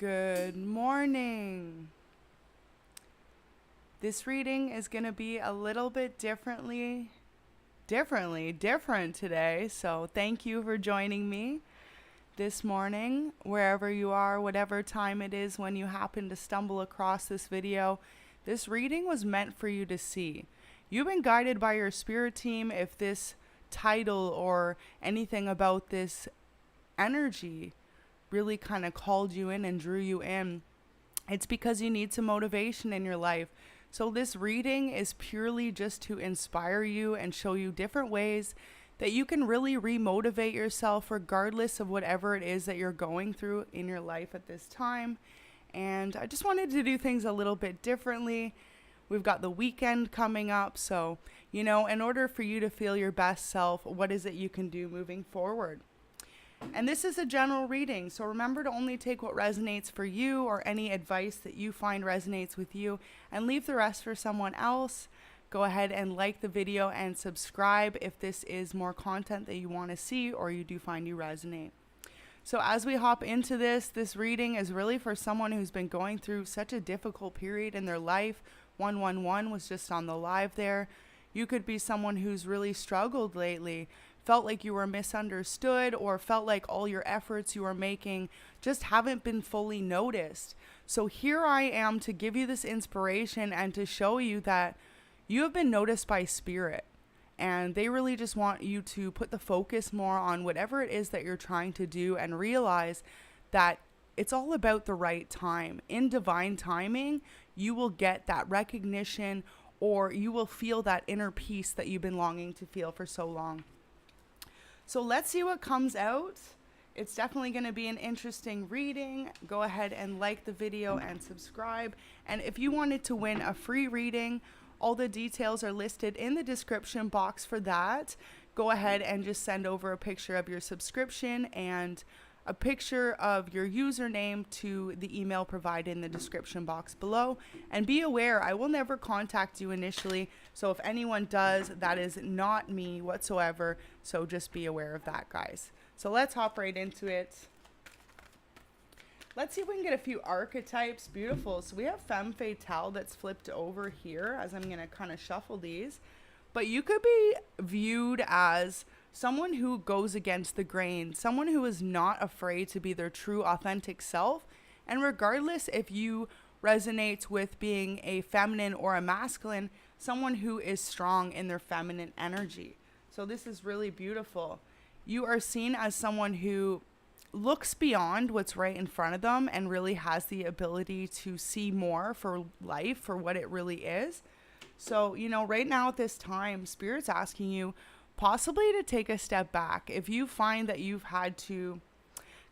Good morning. This reading is going to be a little bit different today. So thank you for joining me this morning, wherever you are, whatever time it is when you happen to stumble across this video. This reading was meant for you to see. You've been guided by your spirit team. If this title or anything about this energy really kind of called you in and drew you in, it's because you need some motivation in your life. So this reading is purely just to inspire you and show you different ways that you can really remotivate yourself regardless of whatever it is that you're going through in your life at this time. And I just wanted to do things a little bit differently. We've got the weekend coming up, so in order for you to feel your best self, what is it you can do moving forward? And this is a general reading, so remember to only take what resonates for you or any advice that you find resonates with you and leave the rest for someone else. Go ahead and like the video and subscribe if this is more content that you want to see or you do find you resonate. So as we hop into this reading is really for someone who's been going through such a difficult period in their life. 111 was just on the live there. You could be someone who's really struggled lately, felt like you were misunderstood, or felt like all your efforts you are making just haven't been fully noticed. So here I am to give you this inspiration and to show you that you have been noticed by spirit. And they really just want you to put the focus more on whatever it is that you're trying to do and realize that it's all about the right time. In divine timing, you will get that recognition, or you will feel that inner peace that you've been longing to feel for so long. So let's see what comes out. It's definitely going to be an interesting reading. Go ahead and like the video and subscribe. And if you wanted to win a free reading, all the details are listed in the description box for that. Go ahead and just send over a picture of your subscription and a picture of your username to the email provided in the description box below. And be aware, I will never contact you initially. So if anyone does, that is not me whatsoever. So just be aware of that, guys. So let's hop right into it. Let's see if we can get a few archetypes. Beautiful. So we have femme fatale that's flipped over here as I'm going to kind of shuffle these. But you could be viewed as someone who goes against the grain, someone who is not afraid to be their true, authentic self. And regardless if you resonate with being a feminine or a masculine, someone who is strong in their feminine energy. So this is really beautiful. You are seen as someone who looks beyond what's right in front of them and really has the ability to see more for life, for what it really is. So, right now at this time, Spirit's asking you possibly to take a step back. If you find that you've had to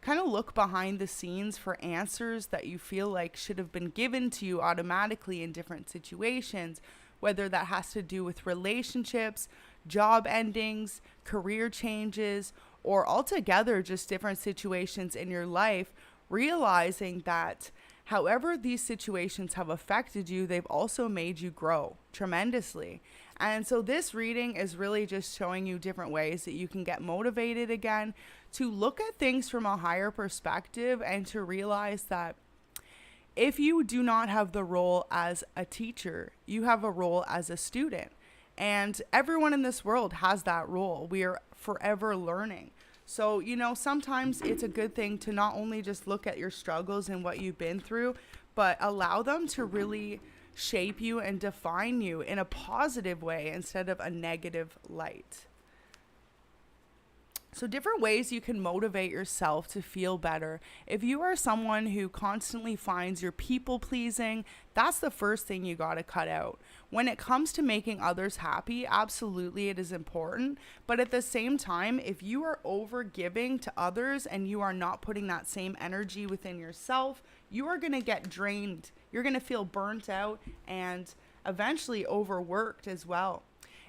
kind of look behind the scenes for answers that you feel like should have been given to you automatically in different situations, whether that has to do with relationships, job endings, career changes, or altogether just different situations in your life, realizing that however these situations have affected you, they've also made you grow tremendously. And so this reading is really just showing you different ways that you can get motivated again, to look at things from a higher perspective and to realize that if you do not have the role as a teacher, you have a role as a student. And everyone in this world has that role. We are forever learning. So, sometimes it's a good thing to not only just look at your struggles and what you've been through, but allow them to really shape you and define you in a positive way instead of a negative light. So different ways you can motivate yourself to feel better. If you are someone who constantly finds you're people pleasing, that's the first thing you got to cut out. When it comes to making others happy, absolutely it is important. But at the same time, if you are over giving to others and you are not putting that same energy within yourself, you are going to get drained. You're going to feel burnt out and eventually overworked as well.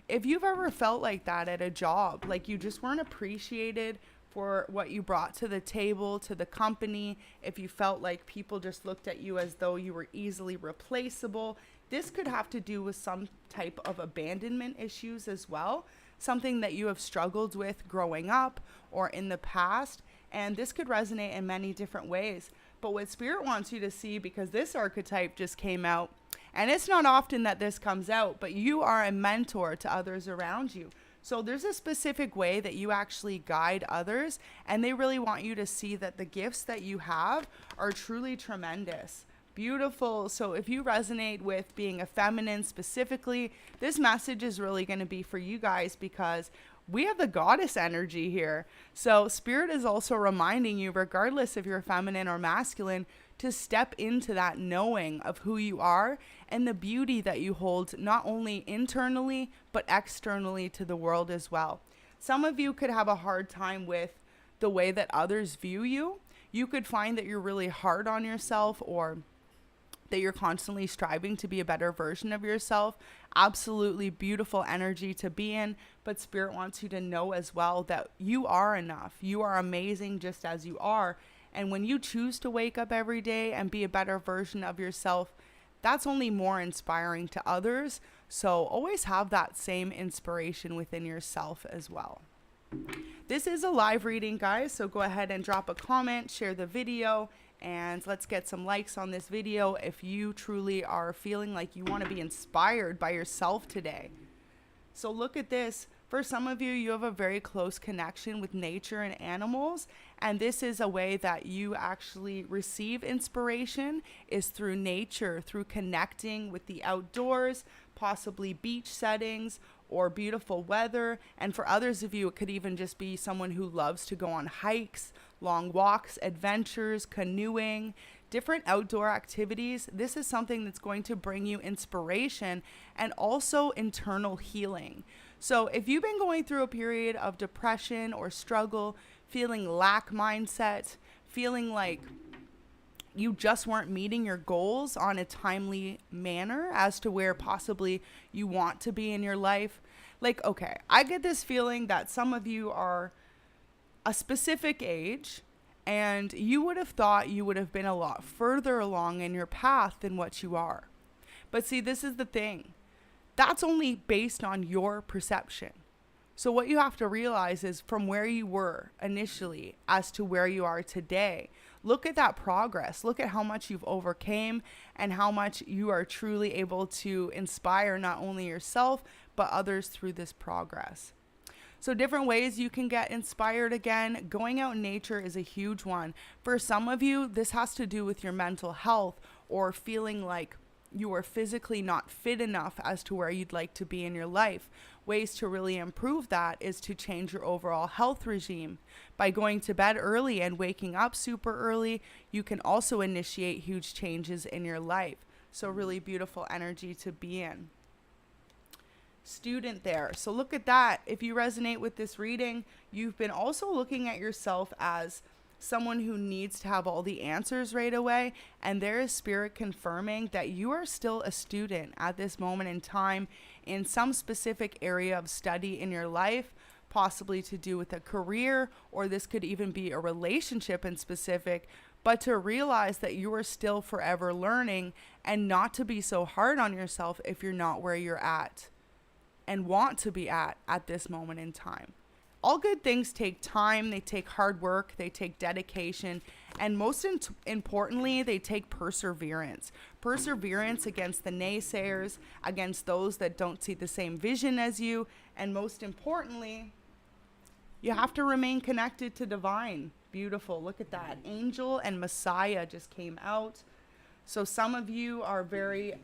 If you've ever felt like that at a job, like you just weren't appreciated for what you brought to the table, to the company, if you felt like people just looked at you as though you were easily replaceable, this could have to do with some type of abandonment issues as well, something that you have struggled with growing up or in the past. And this could resonate in many different ways. But what Spirit wants you to see, because this archetype just came out, and it's not often that this comes out, but you are a mentor to others around you. So there's a specific way that you actually guide others, and they really want you to see that the gifts that you have are truly tremendous. Beautiful. So if you resonate with being a feminine specifically, this message is really going to be for you guys, because we have the goddess energy here. So Spirit is also reminding you, regardless if you're feminine or masculine, to step into that knowing of who you are and the beauty that you hold, not only internally, but externally to the world as well. Some of you could have a hard time with the way that others view you. You could find that you're really hard on yourself, or that you're constantly striving to be a better version of yourself. Absolutely beautiful energy to be in, but Spirit wants you to know as well that you are enough. You are amazing just as you are. And when you choose to wake up every day and be a better version of yourself, that's only more inspiring to others. So always have that same inspiration within yourself as well. This is a live reading, guys, so go ahead and drop a comment, share the video, and let's get some likes on this video if you truly are feeling like you want to be inspired by yourself today. So look at this. For some of you, you have a very close connection with nature and animals, and this is a way that you actually receive inspiration, is through nature, through connecting with the outdoors, possibly beach settings or beautiful weather. And for others of you, it could even just be someone who loves to go on hikes, long walks, adventures, canoeing, different outdoor activities. This is something that's going to bring you inspiration and also internal healing. So if you've been going through a period of depression or struggle, feeling lack mindset, feeling like you just weren't meeting your goals on a timely manner as to where possibly you want to be in your life, like, okay, I get this feeling that some of you are a specific age and you would have thought you would have been a lot further along in your path than what you are. But see, this is the thing. That's only based on your perception. So what you have to realize is from where you were initially as to where you are today, look at that progress. Look at how much you've overcame and how much you are truly able to inspire not only yourself, but others through this progress. So different ways you can get inspired again. Going out in nature is a huge one. For some of you, this has to do with your mental health or feeling like you are physically not fit enough as to where you'd like to be in your life. Ways to really improve that is to change your overall health regime. By going to bed early and waking up super early, you can also initiate huge changes in your life. So really beautiful energy to be in. Student there. So look at that. If you resonate with this reading, you've been also looking at yourself as someone who needs to have all the answers right away, and there is Spirit confirming that you are still a student at this moment in time in some specific area of study in your life, possibly to do with a career, or this could even be a relationship in specific, but to realize that you are still forever learning and not to be so hard on yourself if you're not where you're at and want to be at this moment in time. All good things take time, they take hard work, they take dedication, and most importantly, they take perseverance. Perseverance against the naysayers, against those that don't see the same vision as you, and most importantly, you have to remain connected to divine. Beautiful, look at that. Angel and Messiah just came out. So some of you are very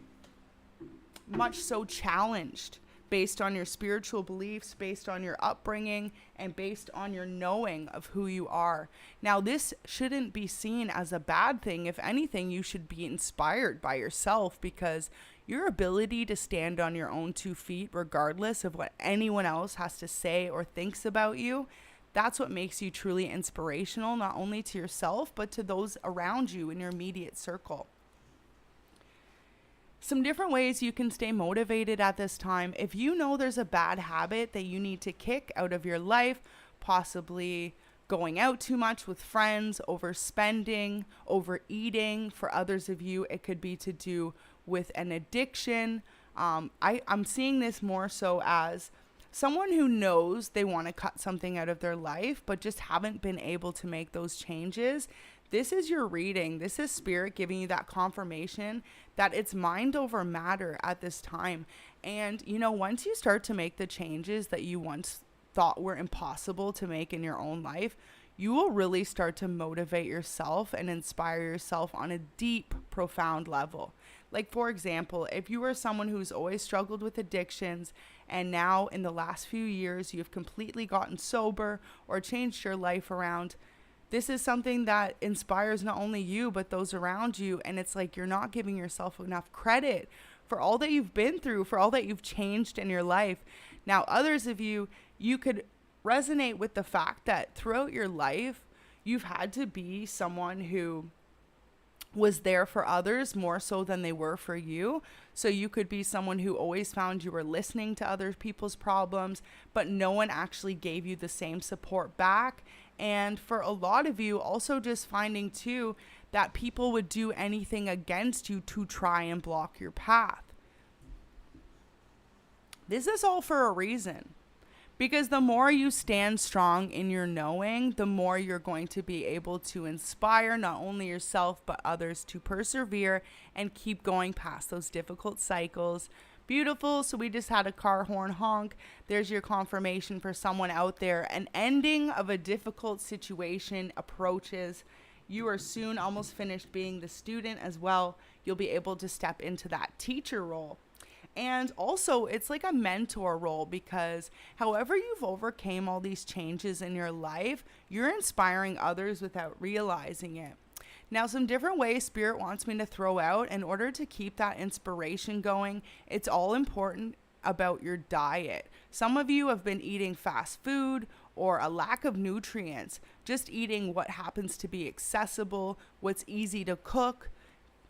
much so challenged based on your spiritual beliefs, based on your upbringing, and based on your knowing of who you are. Now, this shouldn't be seen as a bad thing. If anything, you should be inspired by yourself, because your ability to stand on your own 2 feet, regardless of what anyone else has to say or thinks about you, that's what makes you truly inspirational, not only to yourself, but to those around you in your immediate circle. Some different ways you can stay motivated at this time. If you know there's a bad habit that you need to kick out of your life, possibly going out too much with friends, overspending, overeating. For others of you, it could be to do with an addiction. I'm seeing this more so as someone who knows they want to cut something out of their life, but just haven't been able to make those changes, this is your reading. This is spirit giving you that confirmation that it's mind over matter at this time. And, you know, once you start to make the changes that you once thought were impossible to make in your own life, you will really start to motivate yourself and inspire yourself on a deep, profound level. Like, for example, if you are someone who's always struggled with addictions and now in the last few years you've completely gotten sober or changed your life around, this is something that inspires not only you, but those around you. And it's like you're not giving yourself enough credit for all that you've been through, for all that you've changed in your life. Now, others of you, you could resonate with the fact that throughout your life, you've had to be someone who was there for others more so than they were for you. So you could be someone who always found you were listening to other people's problems, but no one actually gave you the same support back. And for a lot of you, also just finding too that people would do anything against you to try and block your path. This is all for a reason. Because the more you stand strong in your knowing, the more you're going to be able to inspire not only yourself, but others to persevere and keep going past those difficult cycles. Beautiful. So we just had a car horn honk. There's your confirmation for someone out there. An ending of a difficult situation approaches. You are soon almost finished being the student as well. You'll be able to step into that teacher role. And also, it's like a mentor role, because however you've overcame all these changes in your life, you're inspiring others without realizing it. Now, some different ways Spirit wants me to throw out in order to keep that inspiration going. It's all important about your diet. Some of you have been eating fast food or a lack of nutrients, just eating what happens to be accessible, what's easy to cook.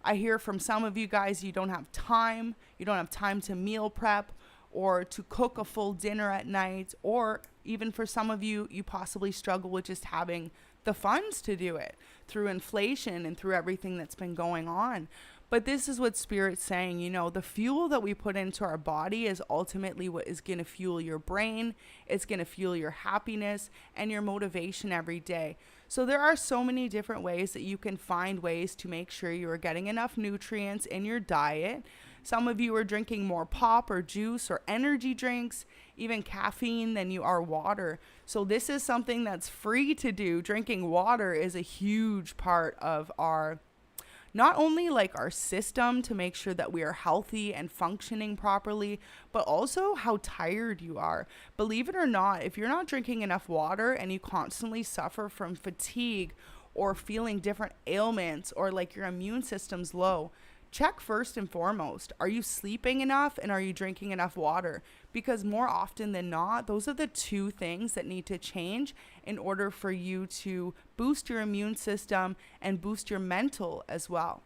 I hear from some of you guys, you don't have time. You don't have time to meal prep or to cook a full dinner at night. Or even for some of you, you possibly struggle with just having the funds to do it through inflation and through everything that's been going on. But this is what Spirit's saying, you know, the fuel that we put into our body is ultimately what is going to fuel your brain. It's going to fuel your happiness and your motivation every day. So there are so many different ways that you can find ways to make sure you are getting enough nutrients in your diet. Some of you are drinking more pop or juice or energy drinks, even caffeine, than you are water. So this is something that's free to do. Drinking water is a huge part of our, not only like our system to make sure that we are healthy and functioning properly, but also how tired you are. Believe it or not, if you're not drinking enough water and you constantly suffer from fatigue or feeling different ailments or like your immune system's low, check first and foremost, are you sleeping enough and are you drinking enough water? Because more often than not, those are the two things that need to change in order for you to boost your immune system and boost your mental as well.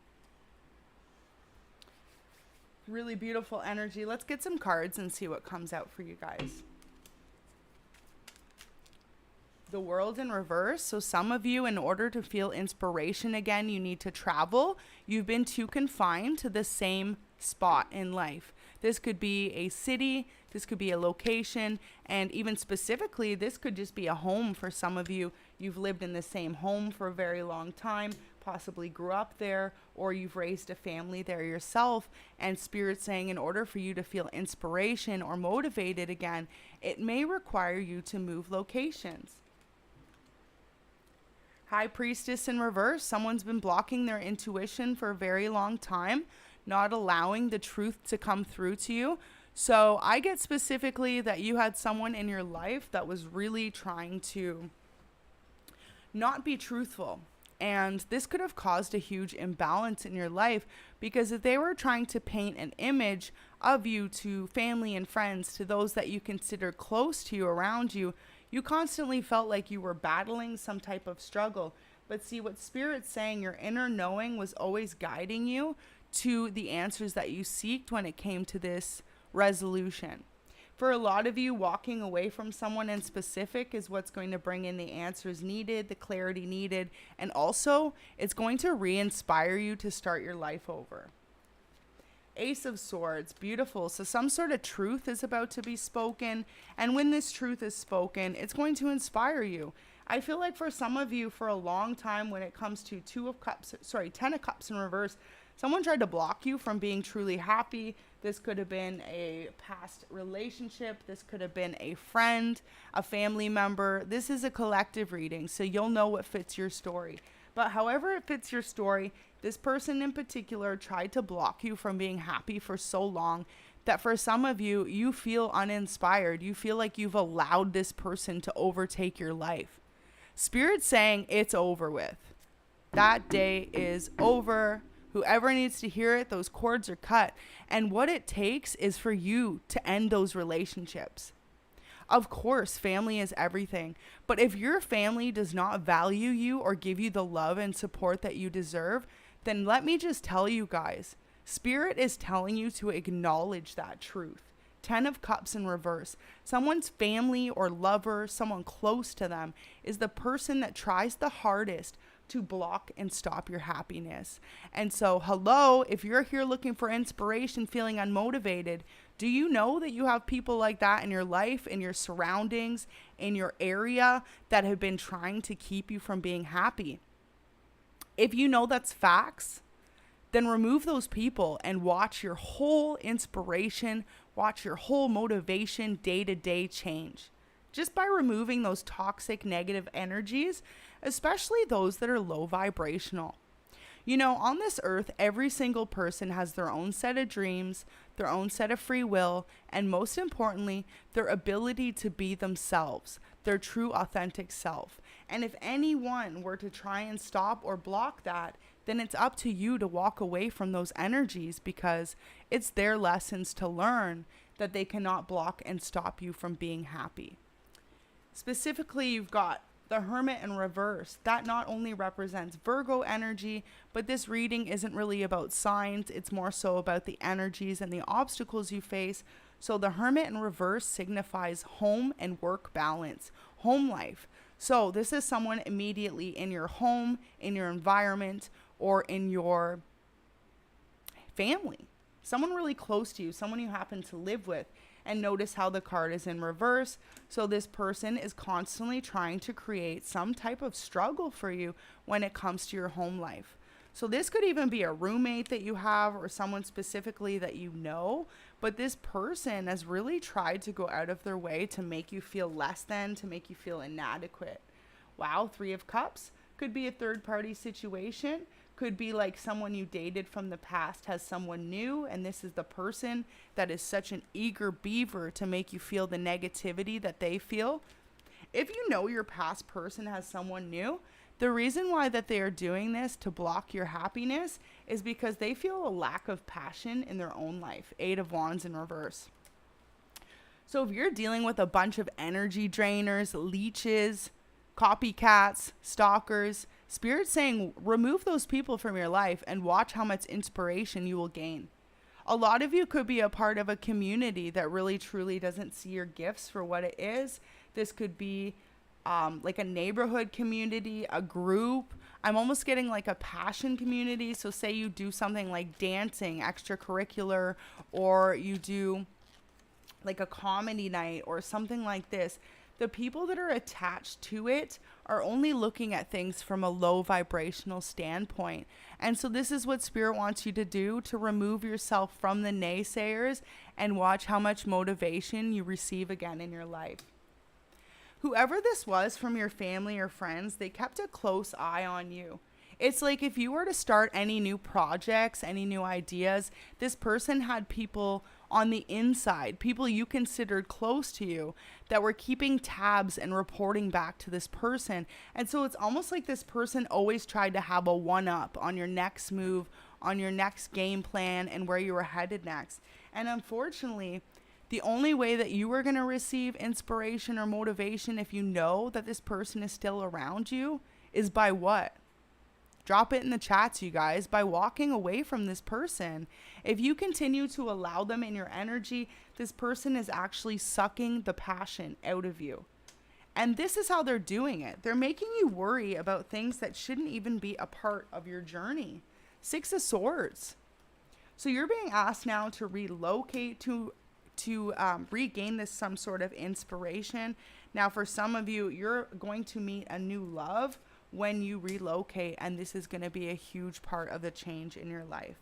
Really beautiful energy. Let's get some cards and see what comes out for you guys. The World in reverse. So some of you, in order to feel inspiration again, you need to travel. You've been too confined to the same spot in life. This could be a city, this could be a location, and even specifically, this could just be a home for some of you. You've lived in the same home for a very long time, possibly grew up there, or you've raised a family there yourself. And Spirit's saying in order for you to feel inspiration or motivated again, it may require you to move locations. High Priestess in reverse. Someone's been blocking their intuition for a very long time, not allowing the truth to come through to you. So I get specifically that you had someone in your life that was really trying to not be truthful. And this could have caused a huge imbalance in your life, because if they were trying to paint an image of you to family and friends, to those that you consider close to you, around you, you constantly felt like you were battling some type of struggle. But see, what Spirit's saying, your inner knowing was always guiding you to the answers that you seeked when it came to this resolution. For a lot of you, walking away from someone in specific is what's going to bring in the answers needed, the clarity needed, and also it's going to re-inspire you to start your life over. Ace of Swords, beautiful. So some sort of truth is about to be spoken. And when this truth is spoken, it's going to inspire you. I feel like for some of you, for a long time, when it comes to Ten of Cups in reverse, someone tried to block you from being truly happy. This could have been a past relationship. This could have been a friend, a family member. This is a collective reading, so you'll know what fits your story. But however it fits your story, this person in particular tried to block you from being happy for so long that for some of you, you feel uninspired. You feel like you've allowed this person to overtake your life. Spirit's saying it's over with. That day is over. Whoever needs to hear it, those cords are cut. And what it takes is for you to end those relationships. Of course, family is everything. But if your family does not value you or give you the love and support that you deserve, then let me just tell you guys, Spirit is telling you to acknowledge that truth. 10 of Cups in reverse. Someone's family or lover, someone close to them, is the person that tries the hardest to block and stop your happiness. And so, hello, if you're here looking for inspiration, feeling unmotivated, do you know that you have people like that in your life, in your surroundings, in your area that have been trying to keep you from being happy? If you know that's facts, then remove those people and watch your whole inspiration, watch your whole motivation day-to-day change. Just by removing those toxic negative energies, especially those that are low vibrational. You know, on this earth, every single person has their own set of dreams, their own set of free will, and most importantly, their ability to be themselves, their true authentic self. And if anyone were to try and stop or block that, then it's up to you to walk away from those energies, because it's their lessons to learn that they cannot block and stop you from being happy. Specifically, you've got the Hermit in reverse. That not only represents Virgo energy, but this reading isn't really about signs. It's more so about the energies and the obstacles you face. So the Hermit in reverse signifies home and work balance, home life. So this is someone immediately in your home, in your environment, or in your family. Someone really close to you, someone you happen to live with. And notice how the card is in reverse. So this person is constantly trying to create some type of struggle for you when it comes to your home life. So this could even be a roommate that you have or someone specifically that you know. But this person has really tried to go out of their way to make you feel less than, to make you feel inadequate. Wow, 3 of Cups. Could be a third-party situation. Could be like someone you dated from the past has someone new, and this is the person that is such an eager beaver to make you feel the negativity that they feel. If you know your past person has someone new, the reason why that they are doing this to block your happiness is because they feel a lack of passion in their own life. 8 of Wands in reverse. So if you're dealing with a bunch of energy drainers, leeches, copycats, stalkers, Spirit's saying remove those people from your life and watch how much inspiration you will gain. A lot of you could be a part of a community that really truly doesn't see your gifts for what it is. This could be like a neighborhood community, a group. I'm almost getting like a passion community. So say you do something like dancing, extracurricular, or you do like a comedy night or something like this. The people that are attached to it are only looking at things from a low vibrational standpoint. And so this is what Spirit wants you to do, to remove yourself from the naysayers and watch how much motivation you receive again in your life. Whoever this was from your family or friends, they kept a close eye on you. It's like if you were to start any new projects, any new ideas, this person had people on the inside, people you considered close to you, that were keeping tabs and reporting back to this person. And so it's almost like this person always tried to have a one-up on your next move, on your next game plan, and where you were headed next. And unfortunately, the only way that you are going to receive inspiration or motivation if you know that this person is still around you is by what? Drop it in the chats, you guys, by walking away from this person. If you continue to allow them in your energy, this person is actually sucking the passion out of you. And this is how they're doing it. They're making you worry about things that shouldn't even be a part of your journey. 6 of Swords. So you're being asked now to relocate to regain this some sort of inspiration. Now, for some of you, you're going to meet a new love when you relocate, and this is going to be a huge part of the change in your life.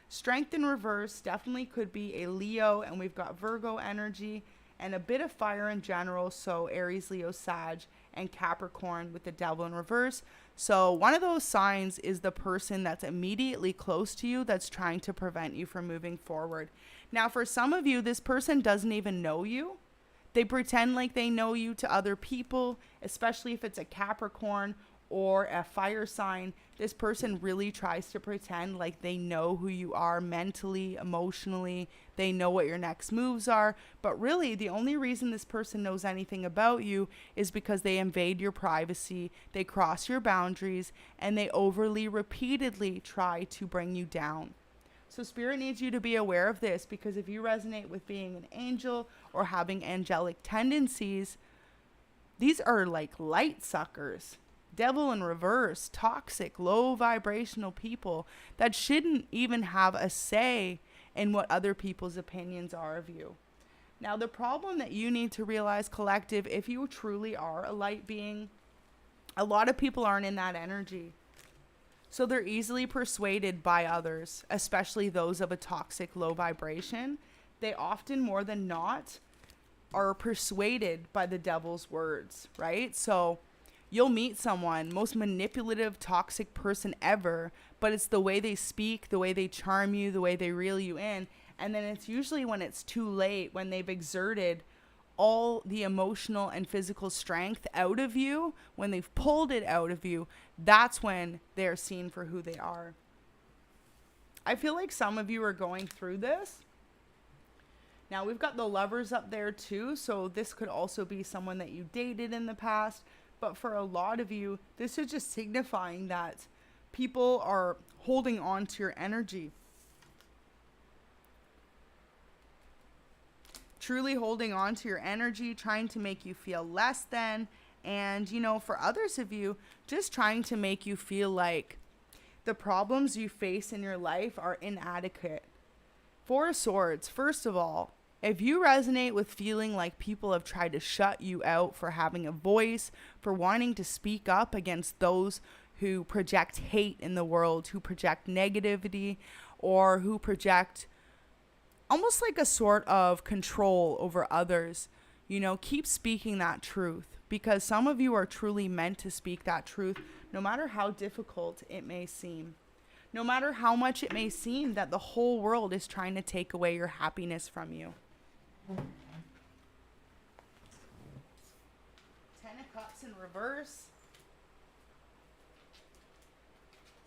Strength in reverse definitely could be a Leo, and we've got Virgo energy and a bit of fire in general. So Aries, Leo, Sag, and Capricorn with the devil in reverse. So one of those signs is the person that's immediately close to you that's trying to prevent you from moving forward. Now, for some of you, this person doesn't even know you. They pretend like they know you to other people, especially if it's a Capricorn or a fire sign. This person really tries to pretend like they know who you are mentally, emotionally. They know what your next moves are. But really, the only reason this person knows anything about you is because they invade your privacy, they cross your boundaries, and they overly, repeatedly try to bring you down. So Spirit needs you to be aware of this, because if you resonate with being an angel or having angelic tendencies, these are like light suckers. Devil in reverse, toxic, low vibrational people that shouldn't even have a say in what other people's opinions are of you. Now, the problem that you need to realize, collective, if you truly are a light being, a lot of people aren't in that energy. So they're easily persuaded by others, especially those of a toxic, low vibration. They often, more than not, are persuaded by the devil's words, right? So you'll meet someone, most manipulative, toxic person ever, but it's the way they speak, the way they charm you, the way they reel you in. And then it's usually when it's too late, when they've exerted all the emotional and physical strength out of you, when they've pulled it out of you, that's when they're seen for who they are. I feel like some of you are going through this. Now, we've got the Lovers up there too, so this could also be someone that you dated in the past. But for a lot of you, this is just signifying that people are holding on to your energy. Truly holding on to your energy, trying to make you feel less than. And, you know, for others of you, just trying to make you feel like the problems you face in your life are inadequate. Four of Swords, first of all, if you resonate with feeling like people have tried to shut you out for having a voice, for wanting to speak up against those who project hate in the world, who project negativity, or who project almost like a sort of control over others, you know, keep speaking that truth, because some of you are truly meant to speak that truth, no matter how difficult it may seem. No matter how much it may seem that the whole world is trying to take away your happiness from you. 10 of Cups in reverse.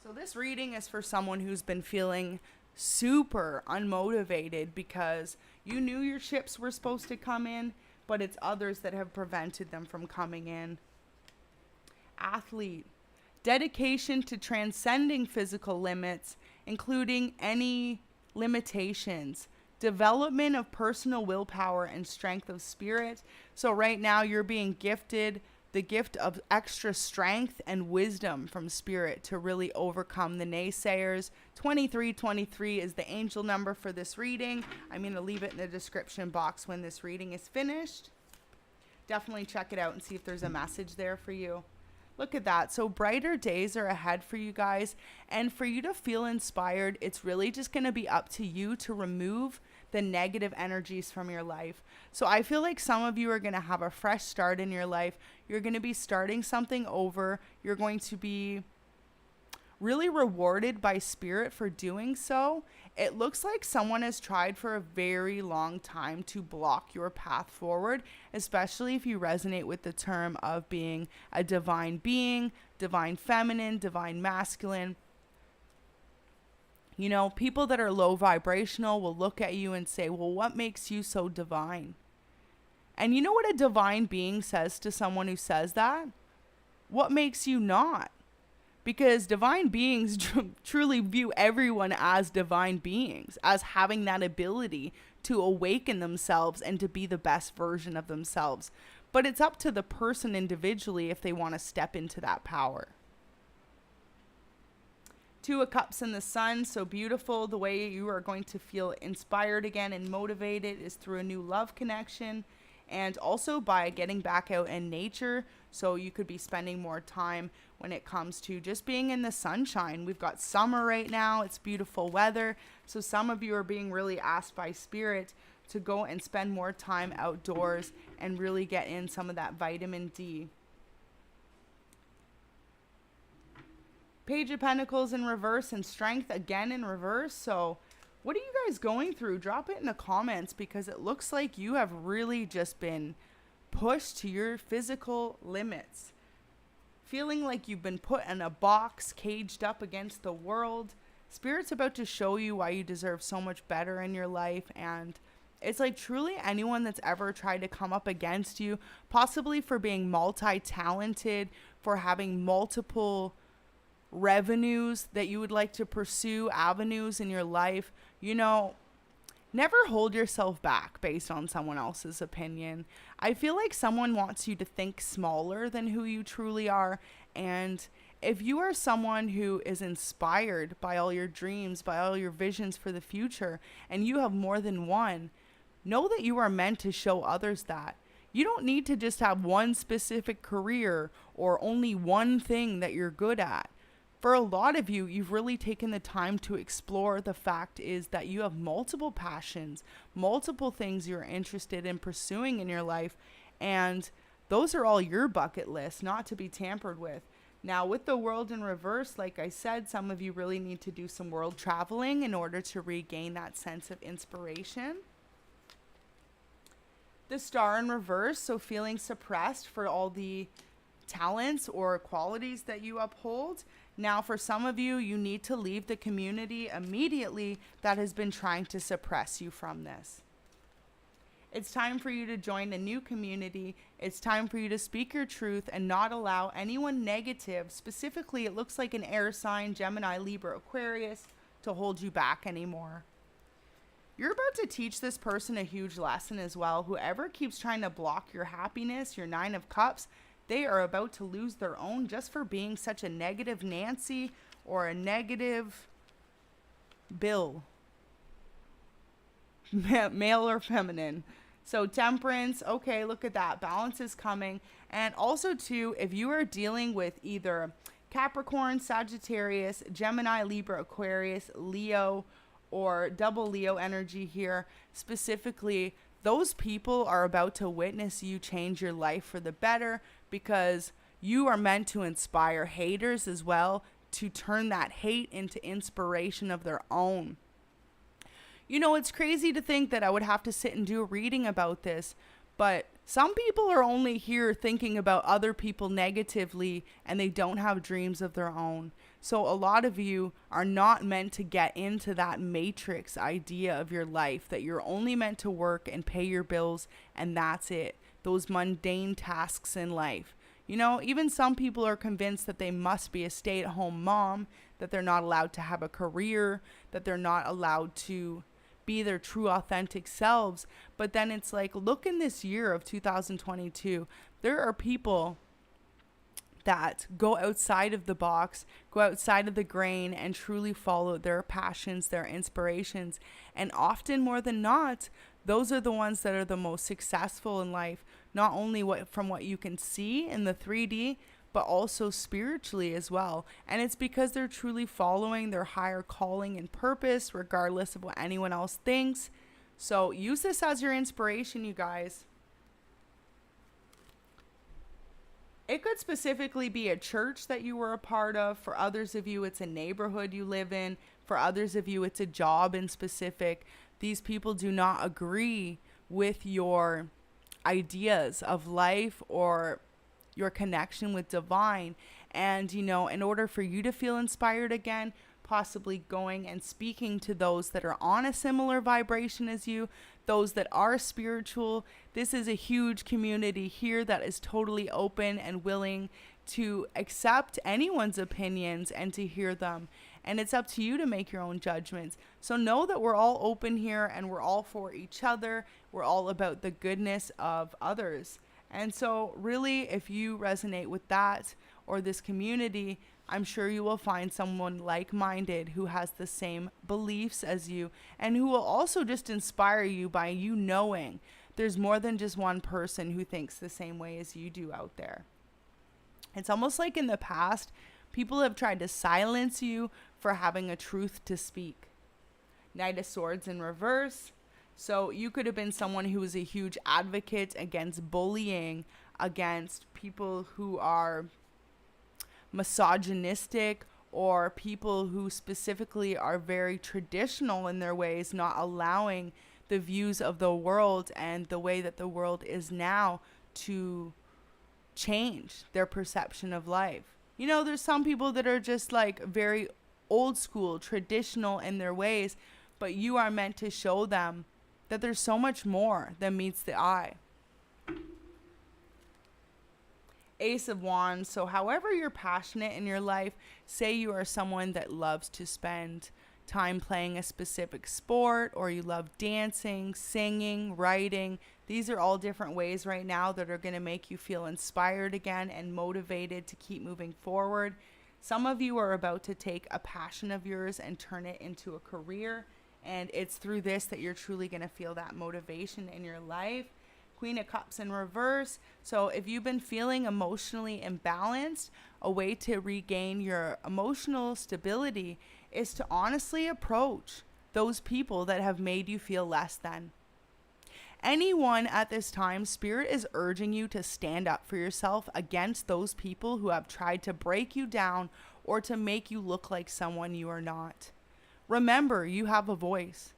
So this reading is for someone who's been feeling super unmotivated because you knew your ships were supposed to come in, but it's others that have prevented them from coming in. Athlete. Dedication to transcending physical limits, including any limitations. Development of personal willpower and strength of spirit. So right now you're being gifted the gift of extra strength and wisdom from spirit to really overcome the naysayers. 2323 is the angel number for this reading. I'm going to leave it in the description box when this reading is finished. Definitely check it out and see if there's a message there for you. Look at that. So brighter days are ahead for you guys. And for you to feel inspired, it's really just going to be up to you to remove the negative energies from your life. So I feel like some of you are going to have a fresh start in your life. You're going to be starting something over. You're going to be really rewarded by spirit for doing so. It looks like someone has tried for a very long time to block your path forward, especially if you resonate with the term of being a divine being, divine feminine, divine masculine. You know, people that are low vibrational will look at you and say, well, what makes you so divine? And you know what a divine being says to someone who says that? What makes you not? Because divine beings truly view everyone as divine beings, as having that ability to awaken themselves and to be the best version of themselves. But it's up to the person individually if they want to step into that power. Two of Cups in the Sun, so beautiful. The way you are going to feel inspired again and motivated is through a new love connection, and also by getting back out in nature. So you could be spending more time when it comes to just being in the sunshine. We've got summer right now. It's beautiful weather. So some of you are being really asked by Spirit to go and spend more time outdoors and really get in some of that vitamin D. Page of Pentacles in reverse and Strength again in reverse. So what are you guys going through? Drop it in the comments, because it looks like you have really just been pushed to your physical limits. Feeling like you've been put in a box, caged up against the world. Spirit's about to show you why you deserve so much better in your life. And it's like truly anyone that's ever tried to come up against you, possibly for being multi-talented, for having multiple revenues that you would like to pursue, avenues in your life, you know, never hold yourself back based on someone else's opinion. I feel like someone wants you to think smaller than who you truly are. And if you are someone who is inspired by all your dreams, by all your visions for the future, and you have more than one, know that you are meant to show others that. You don't need to just have one specific career or only one thing that you're good at. For a lot of you, you've really taken the time to explore the fact is that you have multiple passions, multiple things you're interested in pursuing in your life, and those are all your bucket list, not to be tampered with. Now, with the World in reverse, like I said, some of you really need to do some world traveling in order to regain that sense of inspiration. The Star in reverse, so feeling suppressed for all the talents or qualities that you uphold. Now, for some of you, you need to leave the community immediately that has been trying to suppress you from this. It's time for you to join a new community. It's time for you to speak your truth and not allow anyone negative, specifically it looks like an air sign, Gemini, Libra, Aquarius, to hold you back anymore. You're about to teach this person a huge lesson as well. Whoever keeps trying to block your happiness, your Nine of Cups, they are about to lose their own just for being such a negative Nancy or a negative Bill, male or feminine. So Temperance, okay, look at that. Balance is coming. And also too, if you are dealing with either Capricorn, Sagittarius, Gemini, Libra, Aquarius, Leo, or double Leo energy here, specifically, those people are about to witness you change your life for the better, because you are meant to inspire haters as well, to turn that hate into inspiration of their own. You know, it's crazy to think that I would have to sit and do a reading about this, but some people are only here thinking about other people negatively, and they don't have dreams of their own. So a lot of you are not meant to get into that matrix idea of your life, that you're only meant to work and pay your bills, and that's it. Those mundane tasks in life. You know, even some people are convinced that they must be a stay-at-home mom, that they're not allowed to have a career, that they're not allowed to be their true authentic selves. But then it's like, look in this year of 2022, there are people that go outside of the box, go outside of the grain, and truly follow their passions, their inspirations. And often, more than not, those are the ones that are the most successful in life, not only from what you can see in the 3D, but also spiritually as well. And it's because they're truly following their higher calling and purpose, regardless of what anyone else thinks. So use this as your inspiration, you guys. It could specifically be a church that you were a part of. For others of you, it's a neighborhood you live in. For others of you, it's a job in specific. These people do not agree with your ideas of life or your connection with divine. And, you know, in order for you to feel inspired again, possibly going and speaking to those that are on a similar vibration as you, those that are spiritual. This is a huge community here that is totally open and willing to accept anyone's opinions and to hear them. And it's up to you to make your own judgments. So know that we're all open here and we're all for each other. We're all about the goodness of others. And so really, if you resonate with that or this community, I'm sure you will find someone like-minded who has the same beliefs as you and who will also just inspire you by you knowing there's more than just one person who thinks the same way as you do out there. It's almost like in the past, people have tried to silence you for having a truth to speak. Knight of Swords in reverse. So you could have been someone who was a huge advocate against bullying, against people who are misogynistic, or people who specifically are very traditional in their ways, not allowing the views of the world and the way that the world is now to change their perception of life. You know, there's some people that are just like very old school, traditional in their ways, but you are meant to show them that there's so much more than meets the eye. Ace of Wands. So however you're passionate in your life, say you are someone that loves to spend time playing a specific sport, or you love dancing, singing, writing. These are all different ways right now that are going to make you feel inspired again and motivated to keep moving forward. Some of you are about to take a passion of yours and turn it into a career, and it's through this that you're truly going to feel that motivation in your life. Queen of Cups in reverse. So if you've been feeling emotionally imbalanced, a way to regain your emotional stability is to honestly approach those people that have made you feel less than. Anyone at this time, Spirit is urging you to stand up for yourself against those people who have tried to break you down or to make you look like someone you are not. Remember, you have a voice.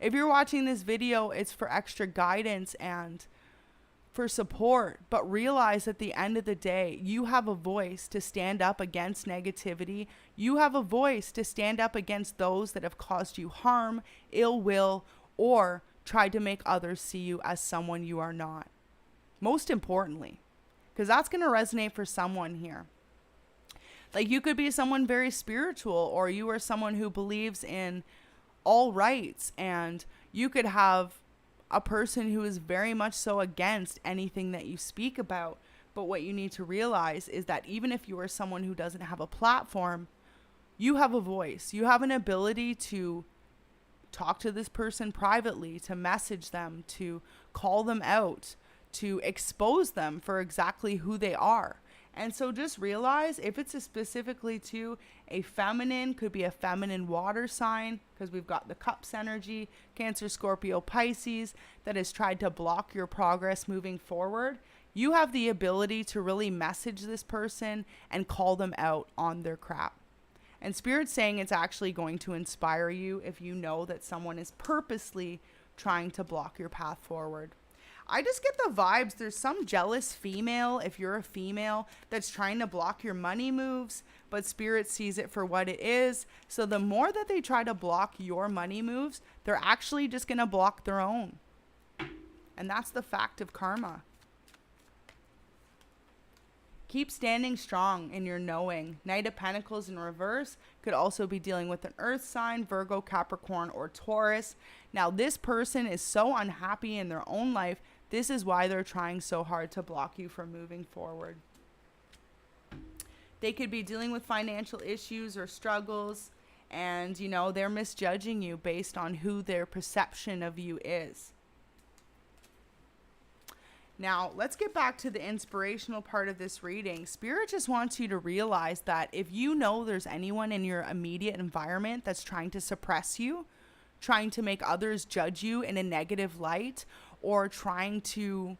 If you're watching this video, it's for extra guidance and for support, but realize at the end of the day, you have a voice to stand up against negativity. You have a voice to stand up against those that have caused you harm, ill will, or tried to make others see you as someone you are not. Most importantly, because that's going to resonate for someone here. Like, you could be someone very spiritual, or you are someone who believes in all rights, and you could have a person who is very much so against anything that you speak about. But what you need to realize is that even if you are someone who doesn't have a platform, you have a voice. You have an ability to talk to this person privately, to message them, to call them out, to expose them for exactly who they are. And so just realize, if it's specifically to a feminine, could be a feminine water sign, because we've got the Cups energy, Cancer, Scorpio, Pisces, that has tried to block your progress moving forward. You have the ability to really message this person and call them out on their crap. And Spirit's saying it's actually going to inspire you if you know that someone is purposely trying to block your path forward. I just get the vibes there's some jealous female, if you're a female, that's trying to block your money moves, but Spirit sees it for what it is. So the more that they try to block your money moves, they're actually just going to block their own. And that's the fact of karma. Keep standing strong in your knowing. Knight of Pentacles in reverse could also be dealing with an earth sign, Virgo, Capricorn, or Taurus. Now, this person is so unhappy in their own life. This is why they're trying so hard to block you from moving forward. They could be dealing with financial issues or struggles, and, you know, they're misjudging you based on who their perception of you is. Now, let's get back to the inspirational part of this reading. Spirit just wants you to realize that if you know there's anyone in your immediate environment that's trying to suppress you, trying to make others judge you in a negative light, or trying to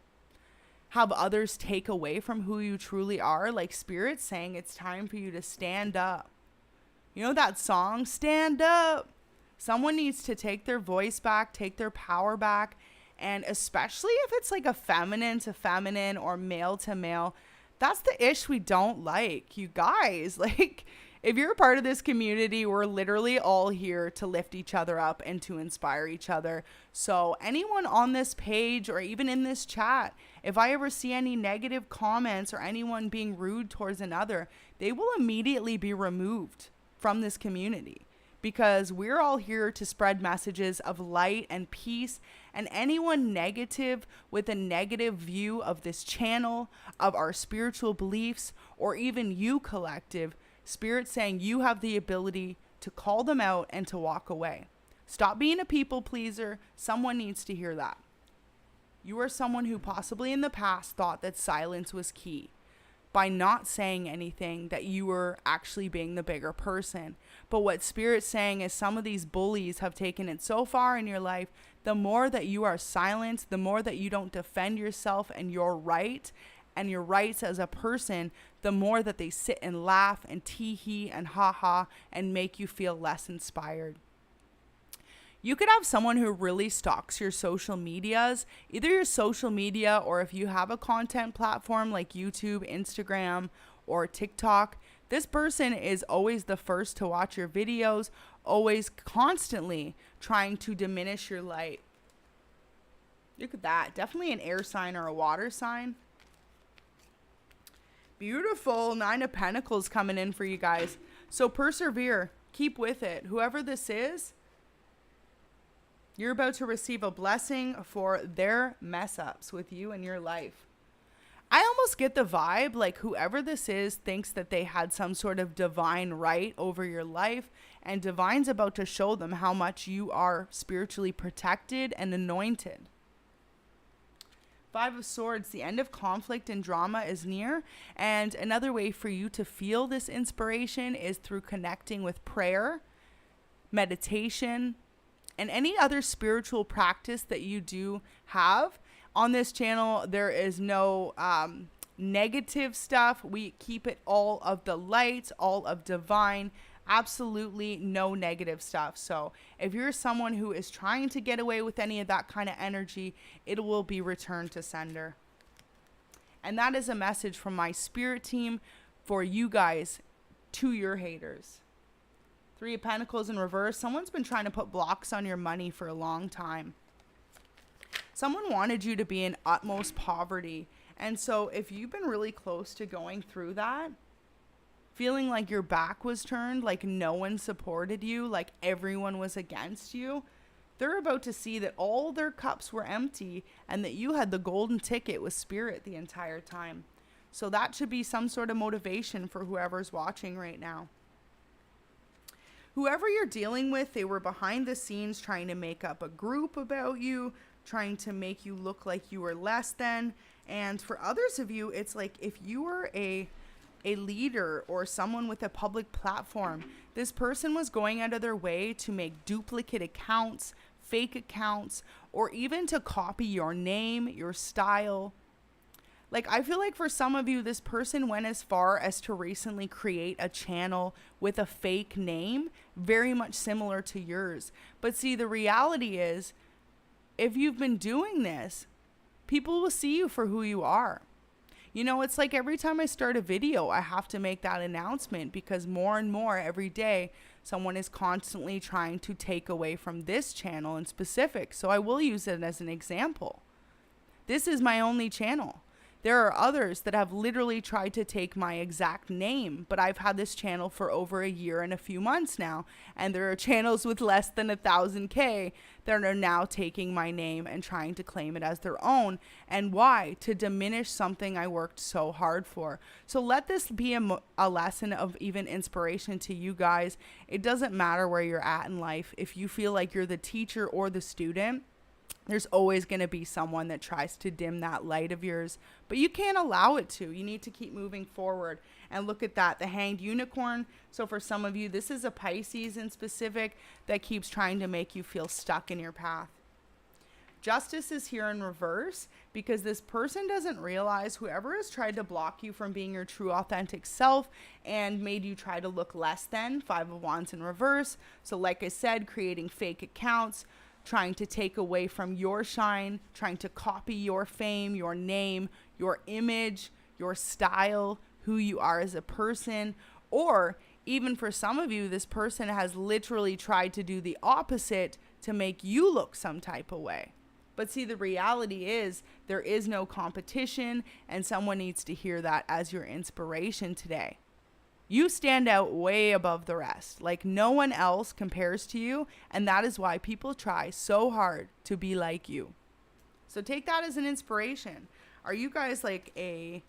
have others take away from who you truly are, like Spirit's saying, it's time for you to stand up. You know that song, Stand Up? Someone needs to take their voice back, take their power back. And especially if it's like a feminine to feminine or male to male, that's the ish we don't like. You guys, like, if you're a part of this community, we're literally all here to lift each other up and to inspire each other. So anyone on this page or even in this chat, if I ever see any negative comments or anyone being rude towards another, they will immediately be removed from this community. Because we're all here to spread messages of light and peace, and anyone negative with a negative view of this channel, of our spiritual beliefs, or even you collective, Spirit's saying you have the ability to call them out and to walk away. Stop being a people pleaser. Someone needs to hear that. You are someone who possibly in the past thought that silence was key. By not saying anything, that you were actually being the bigger person. But what Spirit's saying is some of these bullies have taken it so far in your life, the more that you are silent, the more that you don't defend yourself and your right and your rights as a person, the more that they sit and laugh and tee-hee and ha-ha and make you feel less inspired. You could have someone who really stalks your social medias, either your social media or if you have a content platform like YouTube, Instagram, or TikTok. This person is always the first to watch your videos, always constantly trying to diminish your light. Look at that. Definitely an air sign or a water sign. Beautiful. 9 of Pentacles coming in for you guys. So persevere. Keep with it. Whoever this is, you're about to receive a blessing for their mess ups with you in your life. I almost get the vibe like whoever this is thinks that they had some sort of divine right over your life, and divine's about to show them how much you are spiritually protected and anointed. 5 of Swords, the end of conflict and drama is near, and another way for you to feel this inspiration is through connecting with prayer, meditation, and any other spiritual practice that you do have. On this channel, there is no negative stuff. We keep it all of the light, all of divine, absolutely no negative stuff. So if you're someone who is trying to get away with any of that kind of energy, it will be returned to sender. And that is a message from my spirit team for you guys to your haters. 3 of Pentacles in reverse. Someone's been trying to put blocks on your money for a long time. Someone wanted you to be in utmost poverty. And so if you've been really close to going through that, feeling like your back was turned, like no one supported you, like everyone was against you, they're about to see that all their cups were empty and that you had the golden ticket with Spirit the entire time. So that should be some sort of motivation for whoever's watching right now. Whoever you're dealing with, they were behind the scenes trying to make up a group about you, trying to make you look like you were less than. And for others of you, it's like if you were a leader or someone with a public platform, this person was going out of their way to make duplicate accounts, fake accounts, or even to copy your name, your style. Like, I feel like for some of you, this person went as far as to recently create a channel with a fake name, very much similar to yours. But see, the reality is, if you've been doing this, people will see you for who you are. You know, it's like every time I start a video, I have to make that announcement because more and more every day, someone is constantly trying to take away from this channel in specific. So I will use it as an example. This is my only channel. There are others that have literally tried to take my exact name, but I've had this channel for over a year and a few months now. And there are channels with less than 1,000K that are now taking my name and trying to claim it as their own. And why? To diminish something I worked so hard for. So let this be a lesson of even inspiration to you guys. It doesn't matter where you're at in life. If you feel like you're the teacher or the student, there's always going to be someone that tries to dim that light of yours, but you can't allow it to. You need to keep moving forward. And look at that, the hanged unicorn. So for some of you, this is a Pisces in specific that keeps trying to make you feel stuck in your path. Justice is here in reverse because this person doesn't realize whoever has tried to block you from being your true authentic self and made you try to look less than. 5 of Wands in reverse. So like I said, creating fake accounts, trying to take away from your shine, trying to copy your fame, your name, your image, your style, who you are as a person. Or even for some of you, this person has literally tried to do the opposite to make you look some type of way. But see, the reality is there is no competition, and someone needs to hear that as your inspiration today. You stand out way above the rest. Like no one else compares to you. And that is why people try so hard to be like you. So take that as an inspiration. Are you guys like a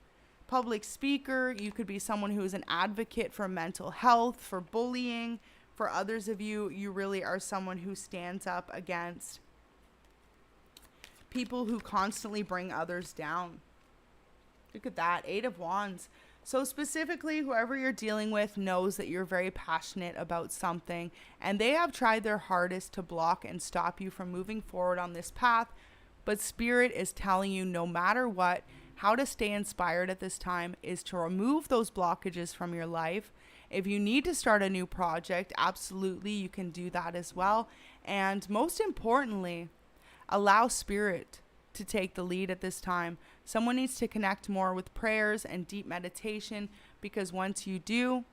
public speaker. You could be someone who is an advocate for mental health, for bullying. For others of you, you really are someone who stands up against people who constantly bring others down. Look at that, 8 of Wands. So specifically, whoever you're dealing with knows that you're very passionate about something, and they have tried their hardest to block and stop you from moving forward on this path. But Spirit is telling you, no matter what, how to stay inspired at this time is to remove those blockages from your life. If you need to start a new project, absolutely, you can do that as well. And most importantly, allow Spirit to take the lead at this time. Someone needs to connect more with prayers and deep meditation, because once you do,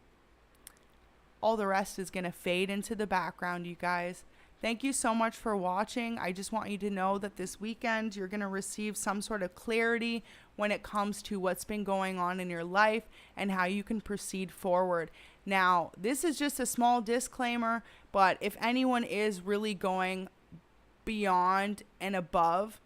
all the rest is going to fade into the background, you guys. Thank you so much for watching. I just want you to know that this weekend you're going to receive some sort of clarity when it comes to what's been going on in your life and how you can proceed forward. Now, this is just a small disclaimer, but if anyone is really going beyond and above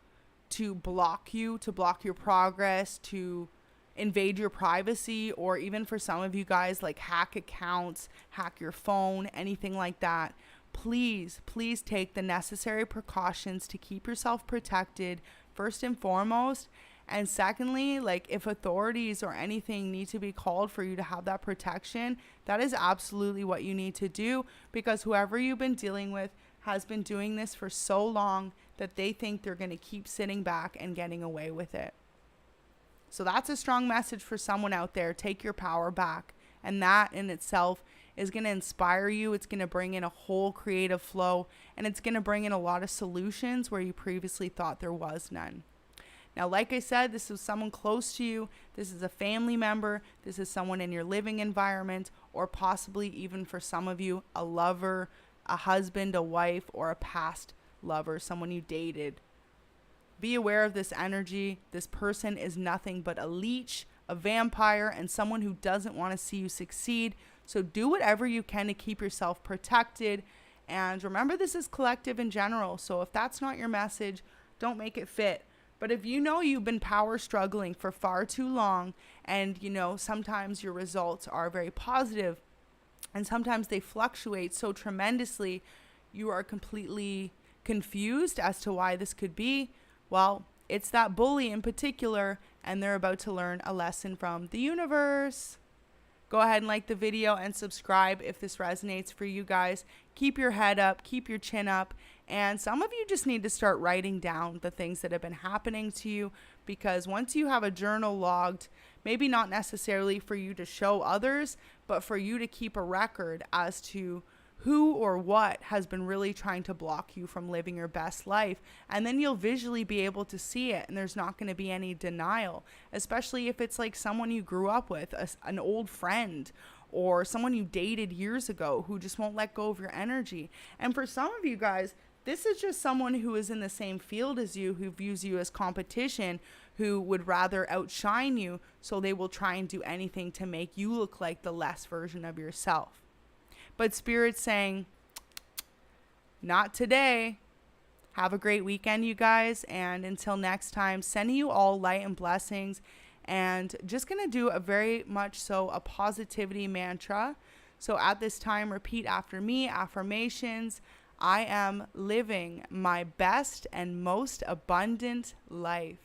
to block you, to block your progress, to invade your privacy, or even for some of you guys, like hack accounts, hack your phone, anything like that, please take the necessary precautions to keep yourself protected, first and foremost. And secondly, like if authorities or anything need to be called for you to have that protection, that is absolutely what you need to do, because whoever you've been dealing with has been doing this for so long that they think they're going to keep sitting back and getting away with it. So that's a strong message for someone out there. Take your power back. And that in itself is going to inspire you. It's going to bring in a whole creative flow, and it's going to bring in a lot of solutions where you previously thought there was none. Now, like I said, this is someone close to you. This is a family member. This is someone in your living environment, or possibly even for some of you, a lover, a husband, a wife, or a past lover, someone you dated. Be aware of this energy. This person is nothing but a leech, a vampire, and someone who doesn't want to see you succeed. So do whatever you can to keep yourself protected. And remember, this is collective in general. So if that's not your message, don't make it fit. But if you know you've been power struggling for far too long, and you know sometimes your results are very positive and sometimes they fluctuate so tremendously, you are completely confused as to why this could be, well, it's that bully in particular, and they're about to learn a lesson from the universe. Go ahead and like the video and subscribe if this resonates for you guys. Keep your head up, keep your chin up, and some of you just need to start writing down the things that have been happening to you, because once you have a journal logged, maybe not necessarily for you to show others, but for you to keep a record as to who or what has been really trying to block you from living your best life. And then you'll visually be able to see it, and there's not going to be any denial, especially if it's like someone you grew up with, an old friend, or someone you dated years ago who just won't let go of your energy. And for some of you guys, this is just someone who is in the same field as you, who views you as competition, who would rather outshine you, so they will try and do anything to make you look like the less version of yourself. But Spirit's saying, not today. Have a great weekend, you guys. And until next time, sending you all light and blessings. And just going to do a very much so a positivity mantra. So at this time, repeat after me, affirmations. I am living my best and most abundant life.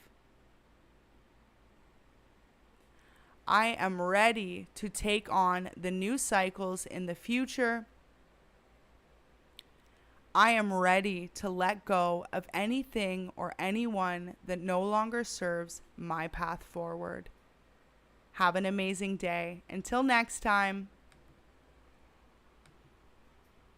I am ready to take on the new cycles in the future. I am ready to let go of anything or anyone that no longer serves my path forward. Have an amazing day. Until next time.